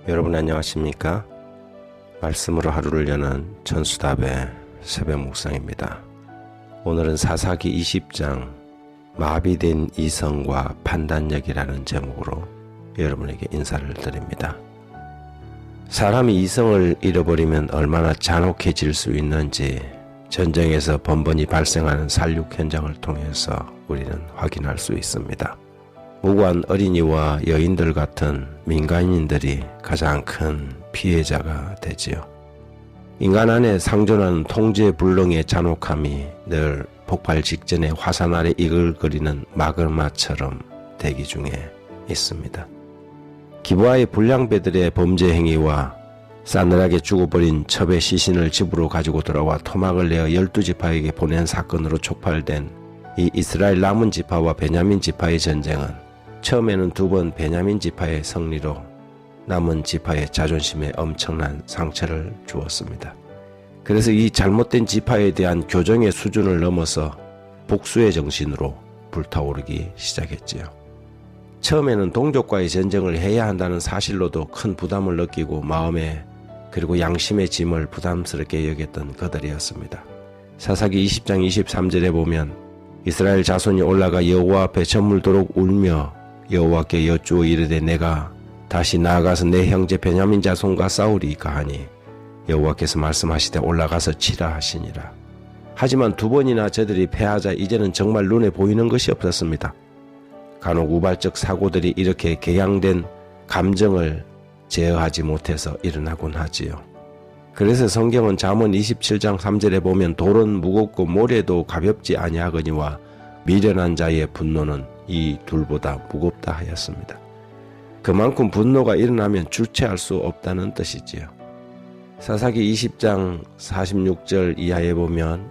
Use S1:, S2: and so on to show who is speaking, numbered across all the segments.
S1: 여러분 안녕하십니까? 말씀으로 하루를 여는 천수답의 새벽 묵상입니다. 오늘은 사사기 20장 마비된 이성과 판단력이라는 제목으로 여러분에게 인사를 드립니다. 사람이 이성을 잃어버리면 얼마나 잔혹해질 수 있는지 전쟁에서 번번이 발생하는 살육 현장을 통해서 우리는 확인할 수 있습니다. 무고한 어린이와 여인들 같은 민간인들이 가장 큰 피해자가 되지요. 인간 안에 상존하는 통제불능의 잔혹함이 늘 폭발 직전에 화산 아래 이글거리는 마그마처럼 대기 중에 있습니다. 기부아의 불량배들의 범죄 행위와 싸늘하게 죽어버린 첩의 시신을 집으로 가지고 돌아와 토막을 내어 12지파에게 보낸 사건으로 촉발된 이 이스라엘 남은 지파와 베냐민 지파의 전쟁은 처음에는 두 번 베냐민 지파의 승리로 남은 지파의 자존심에 엄청난 상처를 주었습니다. 그래서 이 잘못된 지파에 대한 교정의 수준을 넘어서 복수의 정신으로 불타오르기 시작했지요. 처음에는 동족과의 전쟁을 해야 한다는 사실로도 큰 부담을 느끼고 마음에 그리고 양심의 짐을 부담스럽게 여겼던 그들이었습니다. 사사기 20장 23절에 보면 이스라엘 자손이 올라가 여호와 앞에 저물도록 울며 여호와께 여쭈어 이르되 내가 다시 나아가서 내 형제 베냐민 자손과 싸우리이까 하니 여호와께서 말씀하시되 올라가서 치라 하시니라. 하지만 두 번이나 저들이 패하자 이제는 정말 눈에 보이는 것이 없었습니다. 간혹 우발적 사고들이 이렇게 격양된 감정을 제어하지 못해서 일어나곤 하지요. 그래서 성경은 잠언 27장 3절에 보면 돌은 무겁고 모래도 가볍지 아니하거니와 미련한 자의 분노는 이 둘보다 무겁다 하였습니다. 그만큼 분노가 일어나면 주체할 수 없다는 뜻이지요. 사사기 20장 46절 이하에 보면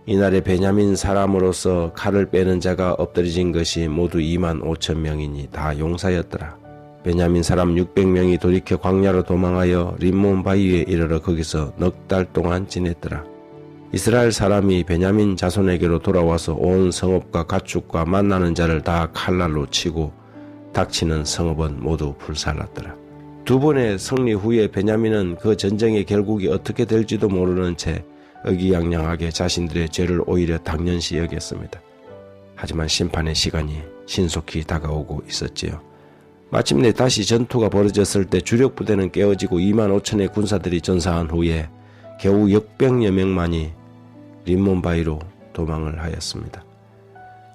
S1: 이날에 베냐민 사람으로서 칼을 빼는 자가 엎드러진 것이 모두 2만 5천 명이니 다 용사였더라. 베냐민 사람 600명이 돌이켜 광야로 도망하여 림몬 바위에 이르러 거기서 넉 달 동안 지냈더라. 이스라엘 사람이 베냐민 자손에게로 돌아와서 온 성읍과 가축과 만나는 자를 다 칼날로 치고 닥치는 성읍은 모두 불살랐더라. 두 번의 승리 후에 베냐민은 그 전쟁의 결국이 어떻게 될지도 모르는 채 의기양양하게 자신들의 죄를 오히려 당연시 여겼습니다. 하지만 심판의 시간이 신속히 다가오고 있었지요. 마침내 다시 전투가 벌어졌을 때 주력 부대는 깨어지고 2만 5천의 군사들이 전사한 후에 겨우 600여 명만이 림몬바위로 도망을 하였습니다.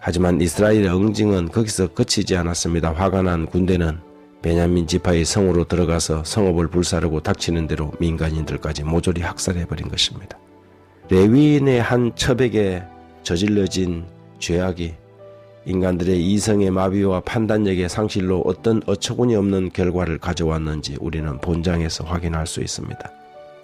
S1: 하지만 이스라엘의 응징은 거기서 그치지 않았습니다. 화가 난 군대는 베냐민 지파의 성으로 들어가서 성읍을 불사르고 닥치는 대로 민간인들까지 모조리 학살해버린 것입니다. 레위인의 한 첩에게 저질러진 죄악이 인간들의 이성의 마비와 판단력의 상실로 어떤 어처구니 없는 결과를 가져왔는지 우리는 본장에서 확인할 수 있습니다.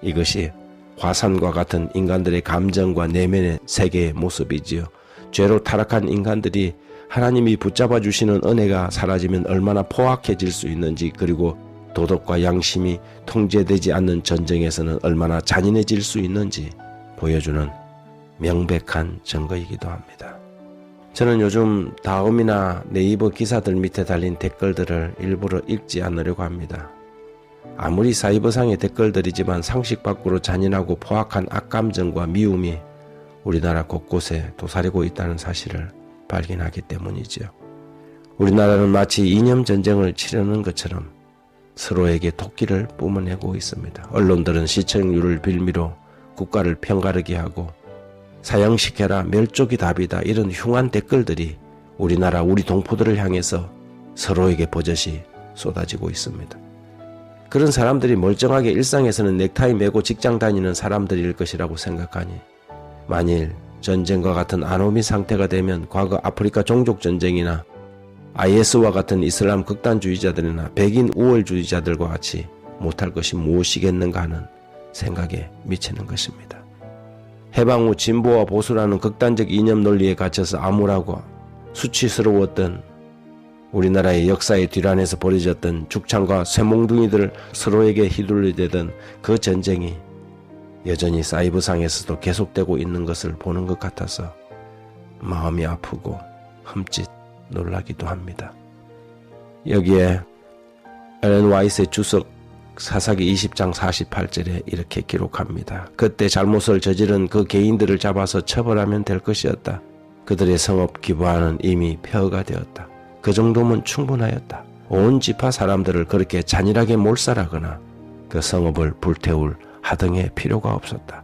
S1: 이것이 화산과 같은 인간들의 감정과 내면의 세계의 모습이지요. 죄로 타락한 인간들이 하나님이 붙잡아 주시는 은혜가 사라지면 얼마나 포악해질 수 있는지, 그리고 도덕과 양심이 통제되지 않는 전쟁에서는 얼마나 잔인해질 수 있는지 보여주는 명백한 증거이기도 합니다. 저는 요즘 다음이나 네이버 기사들 밑에 달린 댓글들을 일부러 읽지 않으려고 합니다. 아무리 사이버상의 댓글들이지만 상식 밖으로 잔인하고 포악한 악감정과 미움이 우리나라 곳곳에 도사리고 있다는 사실을 발견하기 때문이지요. 우리나라는 마치 이념전쟁을 치르는 것처럼 서로에게 도끼를 뿜어내고 있습니다. 언론들은 시청률을 빌미로 국가를 편가르게 하고 사형시켜라, 멸족이 답이다, 이런 흉한 댓글들이 우리나라 우리 동포들을 향해서 서로에게 버젓이 쏟아지고 있습니다. 그런 사람들이 멀쩡하게 일상에서는 넥타이 매고 직장 다니는 사람들일 것이라고 생각하니 만일 전쟁과 같은 아노미 상태가 되면 과거 아프리카 종족전쟁이나 IS와 같은 이슬람 극단주의자들이나 백인 우월주의자들과 같이 못할 것이 무엇이겠는가 하는 생각에 미치는 것입니다. 해방 후 진보와 보수라는 극단적 이념 논리에 갇혀서 암울하고 수치스러웠던 우리나라의 역사의 뒤란에서 벌어졌던 죽창과 쇠몽둥이들 서로에게 휘둘리대던 그 전쟁이 여전히 사이버상에서도 계속되고 있는 것을 보는 것 같아서 마음이 아프고 흠칫 놀라기도 합니다. 여기에 엘렌 와이스의 주석 사사기 20장 48절에 이렇게 기록합니다. 그때 잘못을 저지른 그 개인들을 잡아서 처벌하면 될 것이었다. 그들의 성읍 기브아는 이미 폐허가 되었다. 그 정도면 충분하였다. 온 지파 사람들을 그렇게 잔인하게 몰살하거나 그 성읍을 불태울 하등의 필요가 없었다.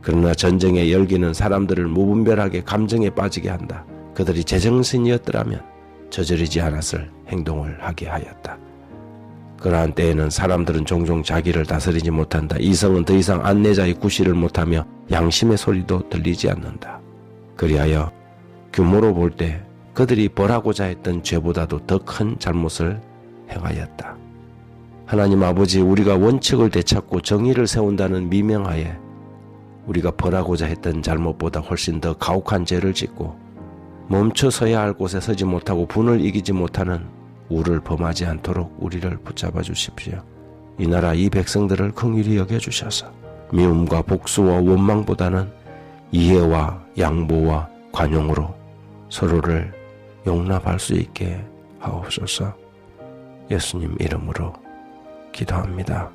S1: 그러나 전쟁의 열기는 사람들을 무분별하게 감정에 빠지게 한다. 그들이 제정신이었더라면 저지르지 않았을 행동을 하게 하였다. 그러한 때에는 사람들은 종종 자기를 다스리지 못한다. 이성은 더 이상 안내자의 구실을 못하며 양심의 소리도 들리지 않는다. 그리하여 규모로 볼 때 그들이 벌하고자 했던 죄보다도 더 큰 잘못을 행하였다. 하나님 아버지, 우리가 원칙을 되찾고 정의를 세운다는 미명하에 우리가 벌하고자 했던 잘못보다 훨씬 더 가혹한 죄를 짓고 멈춰서야 할 곳에 서지 못하고 분을 이기지 못하는 우를 범하지 않도록 우리를 붙잡아 주십시오. 이 나라 이 백성들을 긍휼히 여겨주셔서 미움과 복수와 원망보다는 이해와 양보와 관용으로 서로를 용납할 수 있게 하옵소서. 예수님 이름으로 기도합니다.